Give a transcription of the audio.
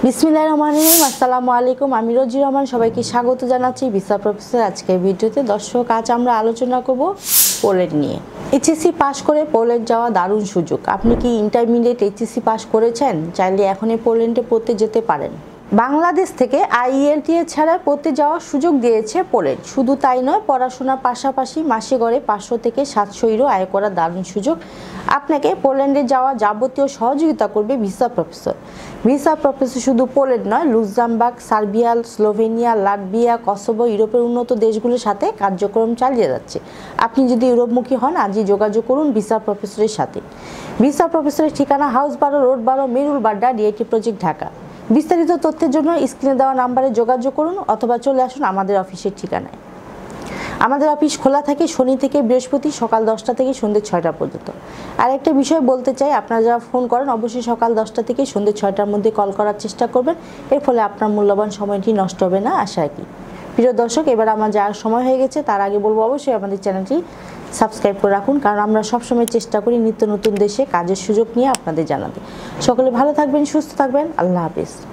বিসমিল্লাহির রহমানির রহিম। আসসালামু আলাইকুম। আমি রোজি রহমান, সবাইকে স্বাগত জানাচ্ছি ভিসা প্রফেসর আজকের ভিডিওতে। দর্শক, আজ আমরা আলোচনা করব পোল্যান্ড নিয়ে। এইচএসসি পাস করে পোল্যান্ড যাওয়া দারুণ সুযোগ। আপনি কি ইন্টারমিডিয়েট এইচএসসি পাস করেছেন? চাইলে এখনই পোল্যান্ডে পড়তে যেতে পারেন। বাংলাদেশ থেকে আইএলটিএস ছাড়া পড়তে যাওয়ার সুযোগ দিয়েছে পোল্যান্ড। শুধু তাই নয়, পড়াশোনার পাশাপাশি মাসে গড়ে 500 থেকে 700 ইউরো আয় করার দারুণ সুযোগ। আপনাকে পোল্যান্ডে যাওয়া যাবতীয় সহযোগিতা করবে ভিসা প্রফেসর। ভিসা প্রফেসর শুধু পোল্যান্ড নয়, Luxembourg, Serbia, Slovenia, Latvia, Kosovo, ইউরোপের উন্নত দেশগুলোর সাথে কার্যক্রম চালিয়ে যাচ্ছে। আপনি যদি ইউরোপমুখী হন, আজই যোগাযোগ করুন ভিসা প্রফেসরের সাথে। ভিসা প্রফেসরের ঠিকানা house 12, road 12, Merul Badda, DIT project, Dhaka. বিস্তারিত তথ্যের জন্য স্ক্রিনে দেওয়া নাম্বারে যোগাযোগ করুন অথবা চলে আসুন আমাদের অফিসের ঠিকানায়। আমাদের অফিস খোলা থাকে শনি থেকে বৃহস্পতি সকাল 10টা থেকে সন্ধ্যে 6টা পর্যন্ত। আর একটা বিষয় বলতে চাই, আপনারা যারা ফোন করেন অবশ্যই সকাল 10টা থেকে সন্ধ্যে 6টার মধ্যে কল করার চেষ্টা করবেন। এর ফলে আপনার মূল্যবান সময়টি নষ্ট হবে না, আশা রাখি। প্রিয় দর্শক, এবার আমার যাওয়ার সময় হয়ে গেছে। তার আগে বলবো অবশ্যই আমাদের চ্যানেলটি সাবস্ক্রাইব করে রাখুন, কারণ আমরা সবসময় চেষ্টা করি নিত্য নতুন দেশে কাজের সুযোগ নিয়ে আপনাদের জানাতে। সকলে ভালো থাকবেন, সুস্থ থাকবেন। আল্লাহ হাফেজ।